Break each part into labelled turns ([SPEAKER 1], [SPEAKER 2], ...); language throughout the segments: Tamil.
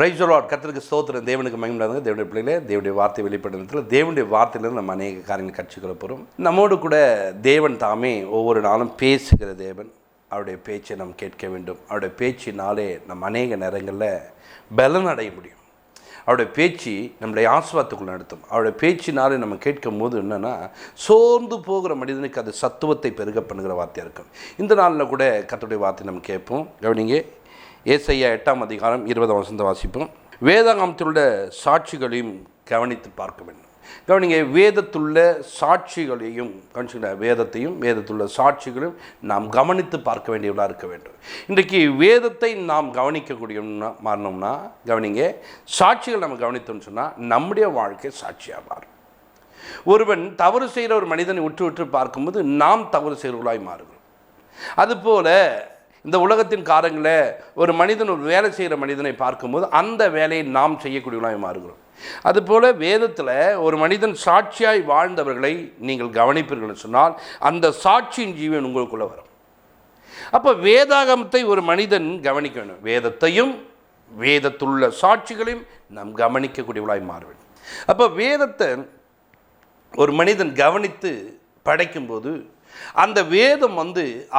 [SPEAKER 1] Praise the Lord. கர்த்தருக்கு ஸ்தோத்திரம். தேவனுக்கு மகிமை உண்டாகுங்க. தேவனுடைய பிள்ளைகளே, தேவனுடைய வார்த்தை வெளிப்படுறதுல தேவனுடைய வார்த்தையிலிருந்து நம்ம அநேக காரியங்கள் கற்றுக்கொள்ள போகிறோம். நம்மோடு கூட தேவன் தாமே ஒவ்வொரு நாளும் பேசுகிற தேவன். அவருடைய பேச்சை நம்ம கேட்க வேண்டும். அவருடைய பேச்சினாலே நம்ம அநேக நேரங்களில் பலன் அடைய முடியும். அவருடைய பேச்சு நம்முடைய ஆசீர்வாதத்துக்குள்ள நடத்தும். அவருடைய பேச்சினாலே நம்ம கேட்கும் போது என்னென்னா, சோர்ந்து போகிற மனிதனுக்கு அது சத்துவத்தை பெருக பண்ணுகிற வார்த்தையாக இருக்கும். இந்த நாளில் கூட கர்த்தருடைய வார்த்தை நம்ம கேட்போம். கவனிங்க, ஏசாயா 8ஆம் அதிகாரம் 20ஆம் வசனத்தை வாசிப்போம். வேதாகமத்திலுள்ள சாட்சிகளையும் கவனித்து பார்க்க வேண்டும். கவனிங்க, வேதத்துள்ள சாட்சிகளையும் கவனிச்சுங்க, வேதத்தையும் வேதத்துள்ள சாட்சிகளையும் நாம் கவனித்து பார்க்க வேண்டியவர்களாக இருக்க வேண்டும். இன்றைக்கு வேதத்தை நாம் கவனிக்கக்கூடிய மாறணும்னா, கவனிங்க, சாட்சிகள் நம்ம கவனித்தோம்னு சொன்னால் நம்முடைய வாழ்க்கை சாட்சியாக மாறும். ஒருவன் தவறு செய்கிற ஒரு மனிதனை உற்று பார்க்கும்போது நாம் தவறு செய்கிறவர்களாய் மாறுகிறோம். அதுபோல் இந்த உலகத்தின் காரங்களில் ஒரு மனிதன் ஒரு வேலை செய்கிற மனிதனை பார்க்கும்போது அந்த வேலையை நாம் செய்யக்கூடியவர்களாய் மாறுகிறோம். அதுபோல் வேதத்தில் ஒரு மனிதன் சாட்சியாய் வாழ்ந்தவர்களை நீங்கள் கவனிப்பீர்கள் சொன்னால் அந்த சாட்சியின் ஜீவன் உங்களுக்குள்ளே வரும். அப்போ வேதாகமத்தை ஒரு மனிதன் கவனிக்க வேண்டும். வேதத்தையும் வேதத்துள்ள சாட்சிகளையும் நாம் கவனிக்கக்கூடியவர்களாய் மாற வேண்டும். அப்போ வேதத்தை ஒரு மனிதன் கவனித்து படைக்கும்போது அந்த வேதம்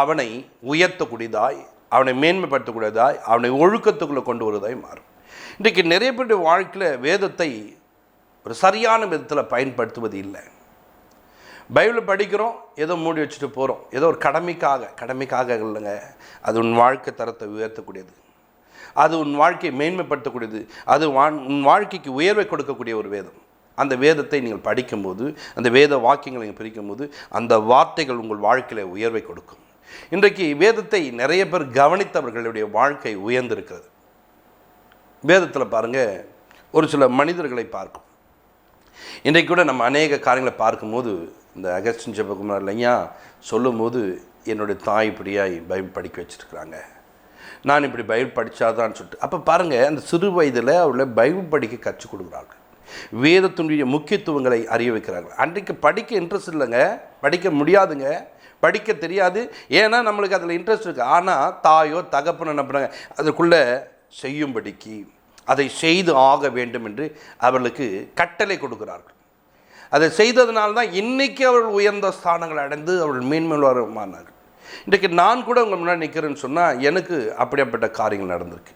[SPEAKER 1] அவனை உயர்த்தக்கூடியதாய், அவனை மேன்மைப்படுத்தக்கூடியதாய், அவனை ஒழுக்கத்துக்குள்ளே கொண்டு வருவதாய் மாறும். இன்றைக்கு நிறைய பேருடைய வாழ்க்கையில் வேதத்தை ஒரு சரியான விதத்தில் பயன்படுத்துவது இல்லை. பைபிளை படிக்கிறோம், ஏதோ மூடி வச்சுட்டு போகிறோம், ஏதோ ஒரு கடமைக்காக இல்லைங்க. அது உன் வாழ்க்கை தரத்தை உயர்த்தக்கூடியது, அது உன் வாழ்க்கையை மேன்மைப்படுத்தக்கூடியது, அது உன் வாழ்க்கைக்கு உயர்வை கொடுக்கக்கூடிய ஒரு வேதம். அந்த வேதத்தை நீங்கள் படிக்கும்போது, அந்த வேத வாக்கியங்களை நீங்கள் பிரிக்கும்போது அந்த வார்த்தைகள் உங்கள் வாழ்க்கையில் உயர்வை கொடுக்கும். இன்றைக்கு வேதத்தை நிறைய பேர் கவனித்தவர்களுடைய வாழ்க்கை உயர்ந்திருக்கிறது. வேதத்தில் பாருங்கள், ஒரு சில மனிதர்களை பார்க்கும். இன்றைக்கு கூட நம்ம அநேக காரியங்களை பார்க்கும்போது, இந்த அகஸ்டின் ஜெபகுமார் இல்லையா சொல்லும்போது, என்னுடைய தாய் இப்படியாய் பைபிள் படிக்க வச்சுருக்குறாங்க, நான் இப்படி பைபிள் படித்தாதான்னு சொல்லிட்டு. அப்போ பாருங்கள், அந்த சிறு வயதில் அவளை பைபிள் படிக்க கற்றுக் கொடுக்குறாங்க. வேதத்தினுடைய முக்கியத்துவங்களை அறிய வைக்கிறார்கள். அன்றைக்கு படிக்க இன்ட்ரெஸ்ட் இல்லைங்க, படிக்க முடியாதுங்க, படிக்க தெரியாது. ஏன்னா நம்மளுக்கு அதில் இன்ட்ரெஸ்ட் இருக்குது. ஆனால் தாயோ தகப்பனோ என்ன பண்ணுறாங்க, அதுக்குள்ளே செய்யும்படிக்கு அதை செய்து ஆக வேண்டும் என்று அவர்களுக்கு கட்டளை கொடுக்கிறார்கள். அதை செய்ததுனால்தான் இன்றைக்கி அவர்கள் உயர்ந்த ஸ்தானங்கள் அடைந்து அவர்கள் மேன்மையானார்கள். இன்றைக்கு நான் கூட உங்கள் முன்னாடி நிற்கிறேன்னு சொன்னால் எனக்கு அப்படிப்பட்ட காரியங்கள் நடந்திருக்கு.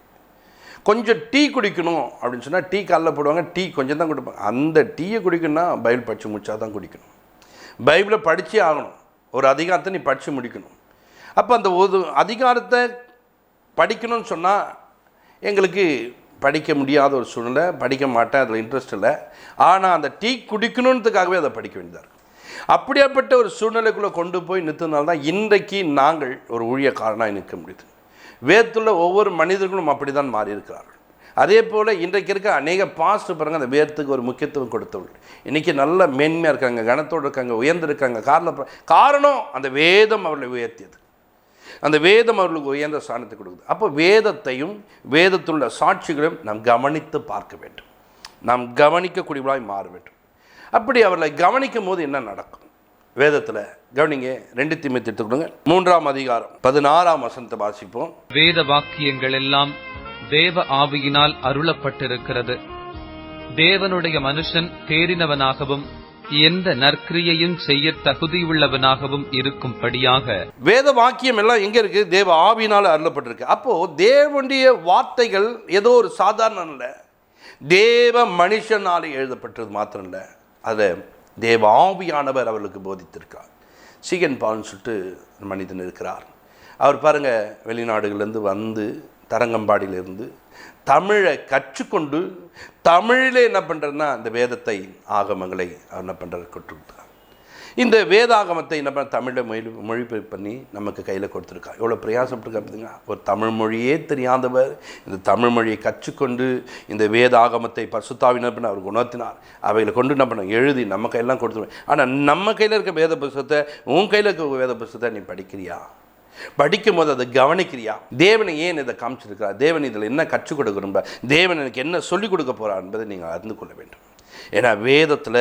[SPEAKER 1] கொஞ்சம் டீ குடிக்கணும் அப்படின்னு சொன்னால் டீ காலைல போடுவாங்க, டீ கொஞ்சம் தான் குடிப்பாங்க. அந்த டீயை குடிக்கணும்னா பைபிள் படித்து முடிச்சா தான் குடிக்கணும். பைபிளை படித்தே ஆகணும். ஒரு அதிகாரத்தை நீ படித்து முடிக்கணும். அப்போ அந்த ஒரு அதிகாரத்தை படிக்கணும்னு சொன்னால் எங்களுக்கு படிக்க முடியாத ஒரு சூழ்நிலை, படிக்க மாட்டேன், அதில் இன்ட்ரெஸ்ட் இல்லை. ஆனால் அந்த டீ குடிக்கணுன்றதுக்காகவே அதை படிக்க வேண்டியதாக இருக்குது. அப்படியாப்பட்ட ஒரு சூழ்நிலைக்குள்ளே கொண்டு போய் நிறுத்தினால்தான் இன்றைக்கு நாங்கள் ஒரு ஊழியக்காரனாக நிற்க முடியுது. வேதத்துள்ள ஒவ்வொரு மனிதர்களும் அப்படி தான் மாறி இருக்கிறார்கள். அதே போல் இன்றைக்கு இருக்க அநேக பாஸ்டர் பாருங்கள், அந்த வேதத்துக்கு ஒரு முக்கியத்துவம் கொடுத்தவர்கள் இன்றைக்கி நல்ல மேன்மையாக இருக்காங்க, கனத்தோடு இருக்காங்க, உயர்ந்திருக்காங்க. காரணம் அந்த வேதம் அவர்களை உயர்த்தியது. அந்த வேதம் அவர்களுக்கு உயர்ந்த ஸ்தானத்தை கொடுக்குது. அப்போ வேதத்தையும் வேதத்துள்ள சாட்சிகளையும் நாம் கவனித்து பார்க்க வேண்டும். நாம் கவனிக்கக்கூடியவர்களாய் மாற வேண்டும். அப்படி அவர்களை கவனிக்கும் போது என்ன நடக்கும்? வேதத்தில் கவனிங்க, 2 தீமோத்தேயு எடுத்துக்கொள்ளுங்க, 3ஆம் அதிகாரம் 16ஆம் வசனத்தை வாசிப்போம்.
[SPEAKER 2] வேத வாக்கியங்கள் எல்லாம் தேவ ஆவியினால் அருளப்பட்டிருக்கிறது. தேவனுடைய மனுஷன் தேறினவனாகவும் எந்த நற்கிரியையும் செய்ய தகுதியுள்ளவனாகவும் இருக்கும்படியாக. வேத
[SPEAKER 1] வாக்கியம் எல்லாம் எங்கே இருக்கு? தேவ ஆவியினால் அருளப்பட்டிருக்கு. அப்போ தேவனுடைய வார்த்தைகள் ஏதோ ஒரு சாதாரண இல்லை, தேவ மனுஷனாலே எழுதப்பட்டது மாத்திரம் இல்லை, அதை தேவ ஆவியானவர் அவர்களுக்கு போதித்திருக்கார். சீகன் பால்னு சொல்லிட்டு மனிதன் இருக்கிறார். அவர் பாருங்கள், வெளிநாடுகள்லேருந்து வந்து தரங்கம்பாடியிலேருந்து தமிழை கற்றுக்கொண்டு தமிழிலே என்ன பண்ணுறதுன்னா இந்த வேதத்தை ஆகமங்களை அவர் என்ன பண்ணுறது கொடுத்துருக்கார். இந்த வேதாகமத்தை என்ன பண்ண தமிழில் மொழிபெயர்ப்பு பண்ணி நமக்கு கையில் கொடுத்துருக்கார். எவ்வளோ பிரயாசப்பட்டுருக்கா பார்த்தீங்களா? ஒரு தமிழ் மொழியே தெரியாதவர் இந்த தமிழ் மொழியை கற்றுக்கொண்டு இந்த வேதாகமத்தை பரிசுத்தாவினர் பண்ண அவர் உணர்த்தினார். அவைகளை கொண்டு என்ன பண்ண எழுதி நம்ம கையெல்லாம் கொடுத்துருவேன். ஆனால் நம்ம கையில் இருக்க வேத புத்தகத்தை, உன் கையில் இருக்க வேத புத்தகத்தை நீ படிக்கிறியா? படிக்கும் போது அதை கவனிக்கிறியா? தேவனை ஏன் இதை காமிச்சிருக்கிறார்? தேவன் இதில் என்ன கற்றுக் கொடுக்க விரும்புகிறார்? தேவன் எனக்கு என்ன சொல்லிக் கொடுக்க போகிறார் என்பதை நீங்கள் அறிந்து கொள்ள வேண்டும். ஏன்னா வேதத்தில்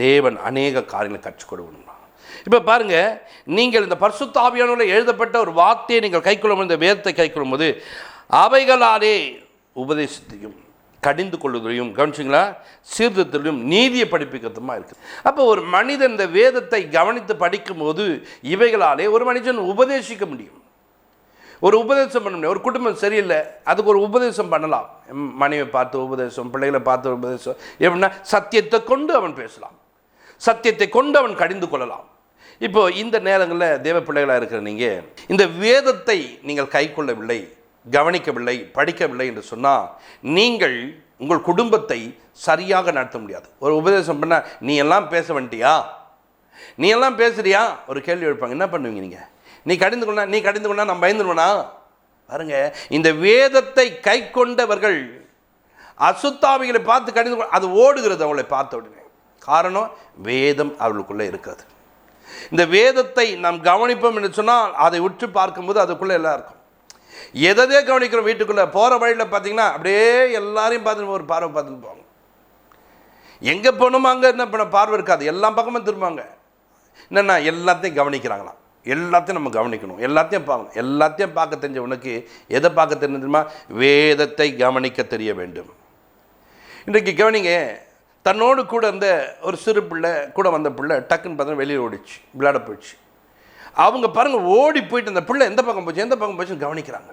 [SPEAKER 1] தேவன் அநேக காரியங்களை கற்றுக் கொடுக்கணும். இப்போ பாருங்கள், நீங்கள் இந்த பரிசுத்த ஆவியானவரால் எழுதப்பட்ட ஒரு வார்த்தையை நீங்கள் கைக்கொள்ளும், இந்த வேதத்தை கைக்கொள்ளும் போது அவைகளாலே உபதேசத்தையும் கடிந்து கொள்வதிலையும், கவனிச்சிங்களா, சீர்திருத்தத்திலும் நீதியை படிப்பிக்கிறதுமா இருக்குது. அப்போ ஒரு மனிதன் இந்த வேதத்தை கவனித்து படிக்கும்போது இவைகளாலே ஒரு மனிதன் உபதேசிக்க முடியும். ஒரு உபதேசம் பண்ண முடியும். ஒரு குடும்பம் சரியில்லை, அதுக்கு ஒரு உபதேசம் பண்ணலாம். மனைவியை பார்த்து உபதேசம், பிள்ளைகளை பார்த்து உபதேசம். எப்படின்னா சத்தியத்தை கொண்டு அவன் பேசலாம், சத்தியத்தை கொண்டு அவன் கடிந்து கொள்ளலாம். இப்போ இந்த நேரங்களில் தேவ பிள்ளைகளாக இருக்கிற நீங்கள் இந்த வேதத்தை நீங்கள் கை கொள்ளவில்லை, கவனிக்கவில்லை, படிக்கவில்லை என்று சொன்னால் நீங்கள் உங்கள் குடும்பத்தை சரியாக நடத்த முடியாது. ஒரு உபதேசம் பண்ணால் நீ எல்லாம் பேச வேண்டியா, நீ எல்லாம் பேசுறியா ஒரு கேள்வி எழுப்பாங்க. என்ன பண்ணுவீங்க நீங்கள்? நீ கடிந்து கொண்டா நான் பயந்துருவேனா? பாருங்க, இந்த வேதத்தை கை கொண்டவர்கள் அசுத்தாவிகளை பார்த்து கடிந்து அது ஓடுகிறது அவங்களை பார்த்த உடனே. காரணம், வேதம் அவர்களுக்குள்ளே இருக்கிறது. இந்த வேதத்தை நாம் கவனிப்போம் என்று சொன்னால் அதை உற்று பார்க்கும்போது அதுக்குள்ளே எல்லாம் இருக்கும். எதே கவனிக்கிறோம் வீட்டுக்குள்ளே போகிற வழியில் பார்த்தீங்கன்னா அப்படியே எல்லாரையும் பார்த்துட்டு ஒரு பார்வை பார்த்துட்டு போவாங்க. எங்கே போகணுமோ அங்கே என்ன பண்ண பார்வை இருக்காது, எல்லா பக்கமும் திரும்பாங்க. என்னென்னா எல்லாத்தையும் கவனிக்கிறாங்களாம். எல்லாத்தையும் நம்ம கவனிக்கணும், எல்லாத்தையும் பார்க்கணும். எல்லாத்தையும் பார்க்க தெரிஞ்ச உனக்கு எதை பார்க்க தெரிஞ்சுமா? வேதத்தை கவனிக்க தெரிய வேண்டும். இன்றைக்கு கவனிங்க, தன்னோடு கூட அந்த ஒரு சிறு பிள்ளை கூட வந்த பிள்ளை டக்குன்னு பார்த்தா வெளியே ஓடிச்சு, விளையாட போயிடுச்சு. அவங்க பாருங்கள் ஓடி போயிட்டு அந்த பிள்ளை எந்த பக்கம் போச்சுன்னு கவனிக்கிறாங்க.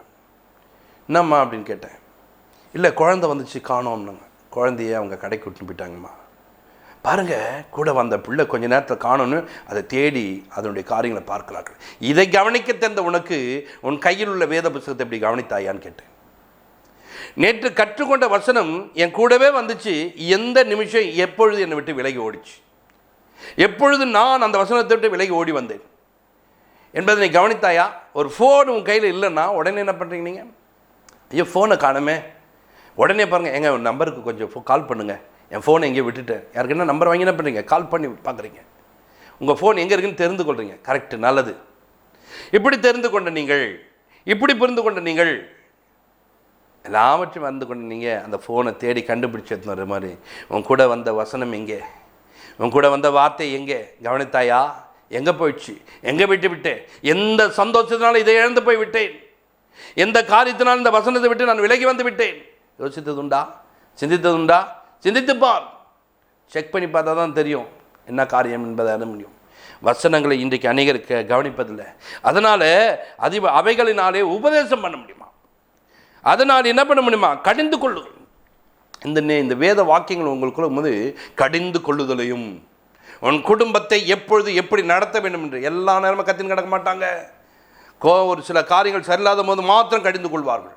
[SPEAKER 1] என்னம்மா அப்படின்னு கேட்டேன். இல்லை, குழந்தை வந்துச்சு காணோம்னாங்க. குழந்தைய அவங்க கடைக்கு விட்டு போயிட்டாங்கம்மா. பாருங்கள், கூட வந்த பிள்ளை கொஞ்ச நேரத்தில் காணோன்னு அதை தேடி அதனுடைய காரியங்களை பார்க்கிறார்கள். இதை கவனிக்க தெரிந்த உனக்கு உன் கையில் உள்ள வேத புத்தகத்தை எப்படி கவனித்தாயான்னு கேட்டேன். நேற்று கற்றுக்கொண்ட வசனம் என் கூடவே வந்துச்சு. எந்த நிமிஷம் எப்பொழுது என்னை விட்டு விலகி ஓடிச்சு, எப்பொழுது நான் அந்த வசனத்தை விட்டு விலகி ஓடி வந்தேன் என்பதை நீ கவனித்தாயா? ஒரு ஃபோன் உன் கையில் இல்லைன்னா உடனே என்ன பண்ணுறீங்க நீங்கள்? ஐயோ ஃபோனை காணுமே, உடனே பாருங்கள், எங்கள் நம்பருக்கு கொஞ்சம் கால் பண்ணுங்கள், என் ஃபோனை எங்கேயோ விட்டுட்டேன். யாருக்கு என்ன நம்பர் வாங்கி என்ன பண்ணுறீங்க? கால் பண்ணி பார்க்குறீங்க, உங்கள் ஃபோன் எங்கே இருக்குன்னு தெரிந்து கொள்கிறீங்க. கரெக்டு, நல்லது. இப்படி தெரிந்து கொண்ட நீங்கள், இப்படி புரிந்து கொண்ட நீங்கள், எல்லாவற்றையும் வந்து கொண்டு நீங்கள் அந்த ஃபோனை தேடி கண்டுபிடிச்சது மாதிரி உன் கூட வந்த வசனம் எங்கே, உன் கூட வந்த வார்த்தை எங்கே கவனித்தாயா? எங்கே போயிடுச்சு? எங்கே விட்டேன்? எந்த சந்தோஷத்தினால இதை இழந்து போய் விட்டேன்? எந்த காரியத்தினால் இந்த வசனத்தை விட்டு நான் விலகி வந்து விட்டேன்? யோசித்ததுண்டா? சிந்தித்ததுண்டா? சிந்தித்துப்பார். செக் பண்ணி பார்த்தா தான் தெரியும் என்ன காரியம் என்பதை அறிய முடியும். வசனங்களை இன்றைக்கு அநேகருக்கு கவனிப்பதில்லை. அதனால் அவைகளினாலே உபதேசம் பண்ண முடியுமா? அதனால் என்ன பண்ண முடியுமா? கடிந்து கொள்ளுதல். இந்த வேத வாக்கியங்கள் உங்களுக்குள்ள போது கடிந்து கொள்ளுதலையும், உன் குடும்பத்தை எப்பொழுது எப்படி நடத்த வேண்டும் என்று எல்லா நேரமும் கத்தின்னு கிடக்க மாட்டாங்க. ஒரு சில காரியங்கள் சரியில்லாத போது மாத்திரம் கடிந்து கொள்வார்கள்.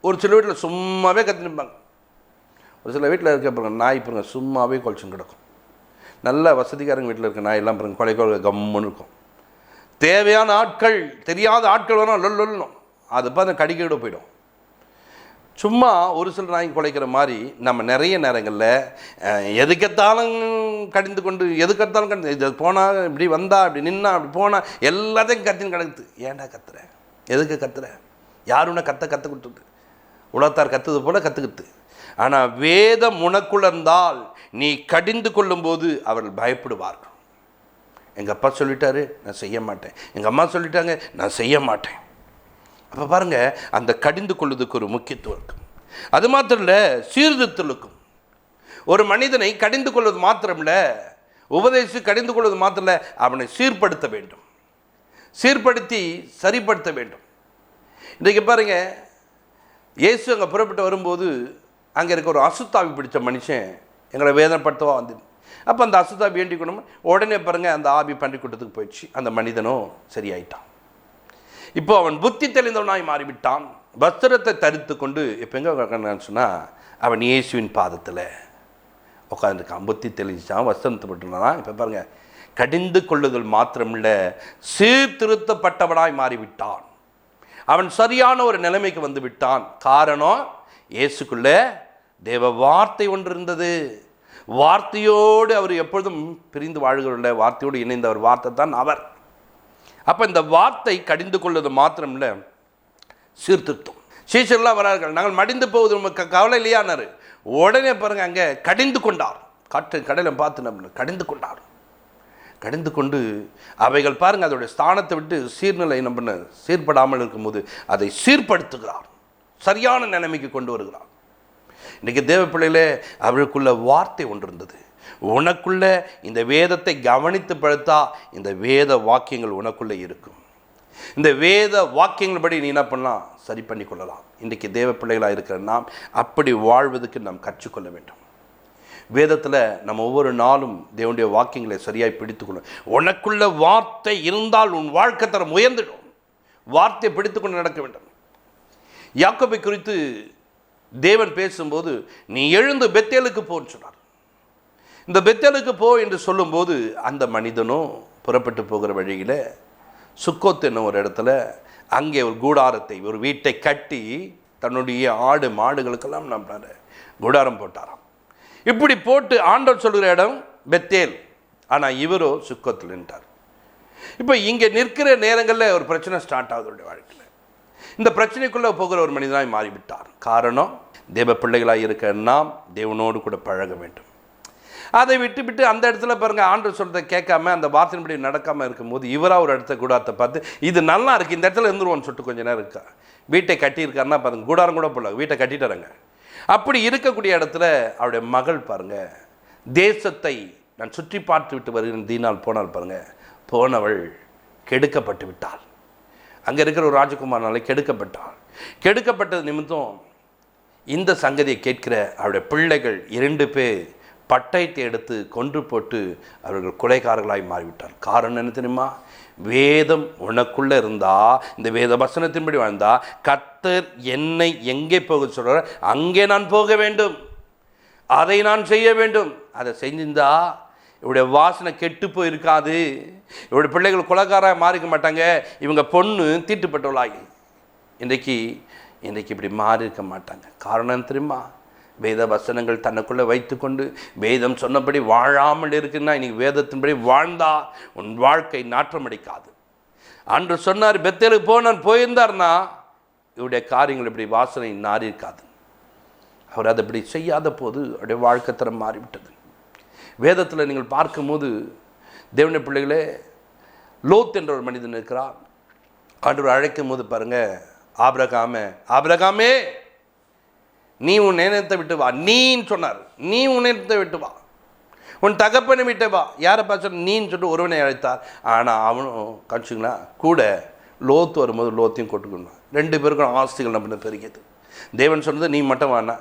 [SPEAKER 1] ஒரு சில வீட்டில் சும்மாவே கத்தினுப்பாங்க. ஒரு சில வீட்டில் இருக்க நாய் பாருங்க சும்மாவே குலைச்சுன்னு கிடக்கும். நல்ல வசதிக்காரங்க வீட்டில் இருக்க நாய் எல்லாம் பாருங்க கொலை கம்முன்னு இருக்கும். தேவையான ஆட்கள், தெரியாத ஆட்கள் வேணும் லொல்லணும், அது பார்த்து கடிக்க போயிடும். சும்மா ஒரு சில நாய் குலைக்கிற மாதிரி நம்ம நிறைய நேரங்களில் எதுக்கெத்தாலும் கடிந்து கொண்டு எதுக்கெத்தாலும் இது போனால் இப்படி வந்தா இப்படி நின்னா அப்படி போனால் எல்லாத்தையும் கத்தின்னு கிடக்குது. ஏன்டா கத்துற? எதுக்கு கத்துற? யாருன்னா கற்று கொடுத்துது? உலகத்தார் கத்துது போல கற்றுக்கிட்டு. ஆனால் வேதம் உனக்குள்ள இருந்தால் நீ கடிந்து கொள்ளும்போது அவர்கள் பயப்படுவார்கள். எங்கள் அப்பா சொல்லிட்டாரு, நான் செய்ய மாட்டேன். எங்கள் அம்மா சொல்லிட்டாங்க, நான் செய்ய மாட்டேன். அப்போ பாருங்கள், அந்த கடிந்து கொள்வதுக்கு ஒரு முக்கியத்துவம் இருக்குது. அது மாத்திரம் இல்லை, சீர்திருத்தலுக்கும். ஒரு மனிதனை கடிந்து கொள்வது மாத்திரமில்லை, உபதேசி கடிந்து கொள்வது மாத்திரம் இல்லை, அவனை சீர்படுத்த வேண்டும், சீர்படுத்தி சரிப்படுத்த வேண்டும். இன்றைக்கு பாருங்கள், இயேசு அங்கே புறப்பட்டு வரும்போது அங்கே இருக்க ஒரு அசுத்தாவி பிடித்த மனுஷன் எங்களை வேதனைப்படுத்தவா வந்து, அப்போ அந்த அசுத்தாவி வேண்டிக்கணும். உடனே பாருங்கள், அந்த ஆவி பன்றிக்கூட்டத்துக்கு போயிடுச்சு. அந்த மனிதனும் சரியாயிட்டான். இப்போ அவன் புத்தி தெளிந்தவனாய் மாறிவிட்டான். வஸ்திரத்தை தரித்து கொண்டு இப்போ எங்கே உட்காந்து சொன்னால் அவன் இயேசுவின் பாதத்தில் உட்காந்துருக்கான். புத்தி தெளிஞ்சான், வஸ்திரத்தை போட்டுனான். இப்போ பாருங்கள், கடிந்து கொள்ளுதல் மாத்திரமில்லை, சீர்திருத்தப்பட்டவனாய் மாறிவிட்டான். அவன் சரியான ஒரு நிலைமைக்கு வந்து விட்டான். காரணம், இயேசுக்குள்ளே தேவ வார்த்தை ஒன்று இருந்தது. வார்த்தையோடு அவர் எப்பொழுதும் பிரிந்து வாழ்கிறவர்கள வார்த்தையோடு இணைந்த ஒரு வார்த்தை தான் அவர். அப்போ இந்த வார்த்தை கடிந்து கொள்வது மாத்திரம் இல்லை, சீர்திருத்தம். சீஷர்லாம் வரார்கள், நாங்கள் மடிந்து போவது நமக்கு கவலை இல்லையானாரு. உடனே பாருங்கள், அங்கே கடிந்து கொண்டார். கடையில் பார்த்து நம்ம கடிந்து கொண்டார். கடிந்து கொண்டு அவைகள் பாருங்கள் அதோடைய ஸ்தானத்தை விட்டு சீர்நிலை நம்ம சீர்படாமல் இருக்கும்போது அதை சீர்படுத்துகிறார், சரியான நிலைமைக்கு கொண்டு வருகிறார். இன்றைக்கி தேவ பிள்ளைகளே, அவளுக்குள்ள வார்த்தை ஒன்று இருந்தது. உனக்குள்ள இந்த வேதத்தை கவனித்து படுத்தா இந்த வேத வாக்கியங்கள் உனக்குள்ளே இருக்கும். இந்த வேத வாக்கியங்கள் படி நீ என்ன பண்ணலாம், சரி பண்ணி கொள்ளலாம். இன்றைக்கி தேவ பிள்ளைகளாக இருக்கிற நாம் அப்படி வாழ்வதற்கு நாம் கற்றுக்கொள்ள வேண்டும். வேதத்தில் நம்ம ஒவ்வொரு நாளும் தேவனுடைய வாக்கியங்களை சரியாய் பிடித்துக்கொள்ளும். உனக்குள்ள வார்த்தை இருந்தால் உன் வாழ்க்கை தரம் உயர்ந்துடும். வார்த்தையை பிடித்துக்கொண்டு நடக்க வேண்டும். யாக்கோபை குறித்து தேவன் பேசும்போது, நீ எழுந்து பெத்தேலுக்கு போன்னு சொன்னார். இந்த பெத்தேலுக்கு போ என்று சொல்லும்போது அந்த மனிதனும் புறப்பட்டு போகிற வழியில் சுக்கோத் என்னும் ஒரு இடத்துல அங்கே ஒரு கூடாரத்தை, ஒரு வீட்டை கட்டி தன்னுடைய ஆடு மாடுகளுக்கெல்லாம் நம்பினார், கூடாரம் போட்டாராம். இப்படி போட்டு ஆண்டவர் சொல்கிற இடம் பெத்தேல், ஆனால் இவரோ சுக்கோத்தில் நின்றார். இப்போ இங்கே நிற்கிற நேரங்களில் ஒரு பிரச்சனை ஸ்டார்ட் ஆகுது வாழ்க்கையில். இந்த பிரச்சனைக்குள்ளே போகிற ஒரு மனிதனாய் மாறிவிட்டார். காரணம், தேவ பிள்ளைகளாக இருக்க நாம் தேவனோடு கூட பழக வேண்டும். அதை விட்டு அந்த இடத்துல பாருங்கள், ஆண்டவர் சொல்கிறத கேட்காம அந்த வார்த்தையின்படி நடக்காமல் இருக்கும்போது இவராக ஒரு இடத்த கூடாரத்தை பார்த்து, இது நல்லா இருக்குது, இந்த இடத்துல இருந்துருவோன்னு சொல்லிட்டு கொஞ்சம் நேரம் இருக்கா. வீட்டை கட்டியிருக்காருன்னா பாருங்கள், கூடாரம் கூட போடல, வீட்டை கட்டிட்டாருங்க. அப்படி இருக்கக்கூடிய இடத்துல அவருடைய மகள் பாருங்கள், தேசத்தை நான் சுற்றி பார்த்து விட்டு வருகிறேன் தீனால் போனால் பாருங்கள், போனவள் கெடுக்கப்பட்டு விட்டாள். அங்கே இருக்கிற ஒரு ராஜகுமாரனாலே கெடுக்கப்பட்டாள். கெடுக்கப்பட்டது நிமித்தம் இந்த சங்கதியை கேட்கிற அவருடைய பிள்ளைகள் 2 பேர் பட்டயத்தை எடுத்து கொன்று போட்டு அவர்கள் கொலைகாரர்களாய் மாறிவிட்டார். காரணம் என்ன தெரியுமா? வேதம் உனக்குள்ளே இருந்தால், இந்த வேத வசனத்தின்படி வாழ்ந்தா, கர்த்தர் என்னை எங்கே போக சொல்கிறார் அங்கே நான் போக வேண்டும், அதை நான் செய்ய வேண்டும். அதை செஞ்சிருந்தா இவருடைய வாசனை கெட்டு போயிருக்காது, இவருடைய பிள்ளைகள் கொலைகாராக மாறிக்க மாட்டாங்க, இவங்க பொண்ணு தீட்டுப்பட்டவளாகி இன்றைக்கு இப்படி மாறி இருக்க மாட்டாங்க. காரணம் தெரியுமா? வேத வசனங்கள் தன்னுக்குள்ளே வைத்துக்கொண்டு வேதம் சொன்னபடி வாழாமல் இருக்குன்னா, இன்றைக்கி வேதத்தின்படி வாழ்ந்தா உன் வாழ்க்கை நாற்றம் அடிக்காது. அன்று சொன்னார், பெத்தேலுக்கு போனான், போயிருந்தார்னா இவருடைய காரியங்கள் இப்படி வாசனை நாறி இருக்காது. அவர் அதை இப்படி செய்யாத போது அவருடைய வாழ்க்கை தரம் மாறிவிட்டது. வேதத்தில் நீங்கள் பார்க்கும்போது தேவனுடைய பிள்ளைகளே, லோத் என்ற ஒரு மனிதன் இருக்கிறார். ஆண்டவர் அழைக்கும் போது பாருங்கள், ஆபிரகாமே நீ உன் நேரத்தை விட்டு வா, நீன்னு சொன்னார். நீ உன் நேரத்தை விட்டு வா, உன் தகப்பனை விட்டு வா. யாரை பார்த்து நீன்னு சொல்லிட்டு ஒருவனை அழைத்தார். ஆனால் அவனும் கழிச்சுங்களா கூட லோத்து வரும்போது லோத்தையும் கொட்டுக்கணும். 2 பேருக்கும் ஆஸ்திகள் நம்ம பெருகியது. தேவன் சொன்னது நீ மட்டும் வானா.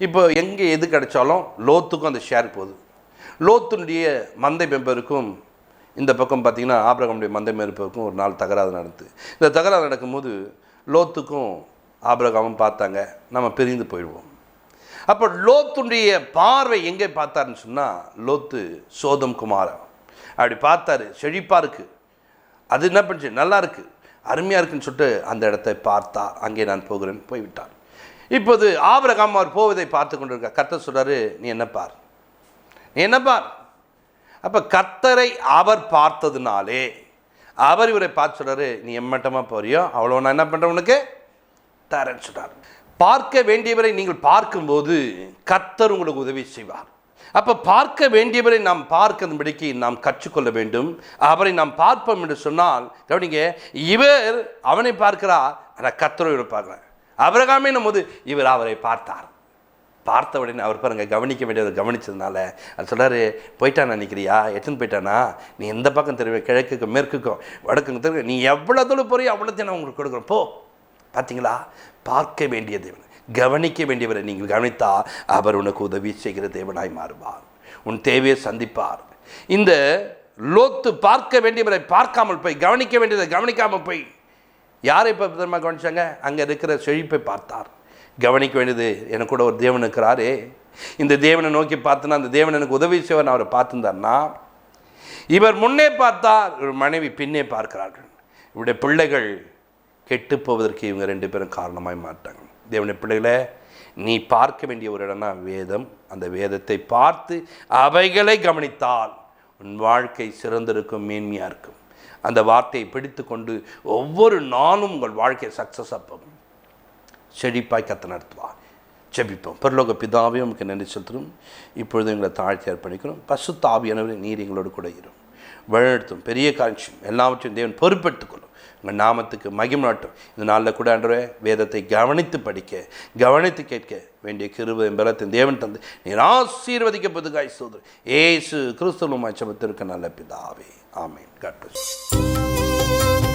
[SPEAKER 1] இப்போ எங்கே எது கிடைச்சாலும் லோத்துக்கும் அந்த ஷேர் போகுது. லோத்துடைய மந்தை மெம்பருக்கும் இந்த பக்கம் பார்த்திங்கன்னா ஆபிரகாமுடைய மந்தை மெம்பருக்கும் ஒரு நாள் தகராறு நடந்து, இந்த தகராறு நடக்கும்போது லோத்துக்கும் ஆபிரகாமும் பார்த்தாங்க, நம்ம பிரிந்து போயிடுவோம். அப்போ லோத்துடைய பார்வை எங்கே பார்த்தாருன்னு சொன்னால், லோத்து சோதம் குமாரா அப்படி பார்த்தாரு. செழிப்பாக இருக்குது, அது என்ன பண்ணுச்சு, நல்லா இருக்குது, அருமையாக இருக்குன்னு சொல்லிட்டு அந்த இடத்தை பார்த்தா, அங்கே நான் போகிறேன்னு போய்விட்டார். இப்போது ஆபிரகாம் அவர் போவதை பார்த்து கொண்டு இருக்க கர்த்தர் சொல்கிறாரு, நீ என்ன பார். அப்போ கர்த்தரை அவர் பார்த்ததுனாலே அவர் இவரை பார்த்து சொல்கிறாரு, நீ எம்மட்டமாக போறியோ அவ்வளோ நான் என்ன பண்ணுறேன் உனக்கு தரேன்னு சொல்கிறார். பார்க்க வேண்டியவரை நீங்கள் பார்க்கும்போது கர்த்தர் உங்களுக்கு உதவி செய்வார். அப்போ பார்க்க வேண்டியவரை நாம் பார்க்கிறபடிக்கு நாம் கற்றுக்கொள்ள வேண்டும். அவரை நாம் பார்ப்போம் என்று சொன்னால், கவனிங்க, இவர் அவனை பார்க்கிறார், ஆனால் கர்த்தர் இவரை பார்க்கிறார். ஆபிரகாமே போது இவர் அவரை பார்த்த உடனே அவர் பாருங்கள், கவனிக்க வேண்டியவர் கவனித்ததுனால அது சொல்கிறாரு, போயிட்டானா நினைக்கிறியா, எத்தனை போயிட்டானா, நீ எந்த பக்கம் தெரியும், கிழக்குக்கும் மேற்குக்கும் வடக்குக்கும் தெரியும், நீ எவ்வளோ தொழில் போறியோ அவ்வளோத்தையும் நான் உங்களுக்கு கொடுக்குறேன், போ. பார்த்தீங்களா, பார்க்க வேண்டிய தேவன், கவனிக்க வேண்டியவரை நீங்கள் கவனித்தால் அவர் உனக்கு உதவி செய்கிற தேவனாய் மாறுவார், உன் தேவையை சந்திப்பார். இந்த லோத்து பார்க்க வேண்டியவரை பார்க்காமல் போய், கவனிக்க வேண்டியதை கவனிக்காமல் போய், யாரை இப்போ பெருமா கவனிச்சாங்க, அங்கே இருக்கிற செழிப்பை பார்த்தார். கவனிக்க வேண்டியது, எனக்கு கூட ஒரு தேவன் இருக்கிறாரே, இந்த தேவனை நோக்கி பார்த்துனா அந்த தேவன் எனக்கு உதவி செய்வார் அவரை பார்த்துருந்தார்னா, இவர் முன்னே பார்த்தார், இவர் மனைவி பின்னே பார்க்கிறார்கள். இவருடைய பிள்ளைகள் கெட்டு போவதற்கு இவங்க 2 பேரும் காரணமாய் மாட்டாங்க. தேவனுடைய பிள்ளைகளை, நீ பார்க்க வேண்டிய ஒரு இடம்னா வேதம். அந்த வேதத்தை பார்த்து அவைகளை கவனித்தால் உன் வாழ்க்கை சிறந்திருக்கும், மேன்மையாக இருக்கும். அந்த வார்த்தையை பிடித்து கொண்டு ஒவ்வொரு நாளும் உங்கள் வாழ்க்கை சக்ஸஸாக போகும், செழிப்பாய் கர்த்தர் நடத்துவார். ஜெபிப்போம். பரலோக பிதாவே, உமக்கு நன்றி செலுத்துகிறோம். இப்பொழுது எங்களை தாழ்த்தி அர்ப்பணிக்கிறோம். பரிசுத்த ஆவியானவரே, நீர் எங்களோடு கூட இரும். வழிநடத்தும், பெரிய காட்சியும் எல்லாவற்றையும் தேவன் பொறுப்பெடுத்துக்கொள்ளும். உங்கள் நாமத்துக்கு மகிமாட்டும். இந்த நாளில் கூட ஆண்டவரே வேதத்தை கவனித்து படிக்க, கவனித்து கேட்க வேண்டிய கிருபையும் பலத்தையும் தேவன் தந்து நீர் ஆசீர்வதிக்கப்பட்டதுக்காய் ஸ்தோத்திரம். இயேசு கிறிஸ்துவின் ஜெபத்திற்கு நல்ல பிதாவே, ஆமென். God bless you.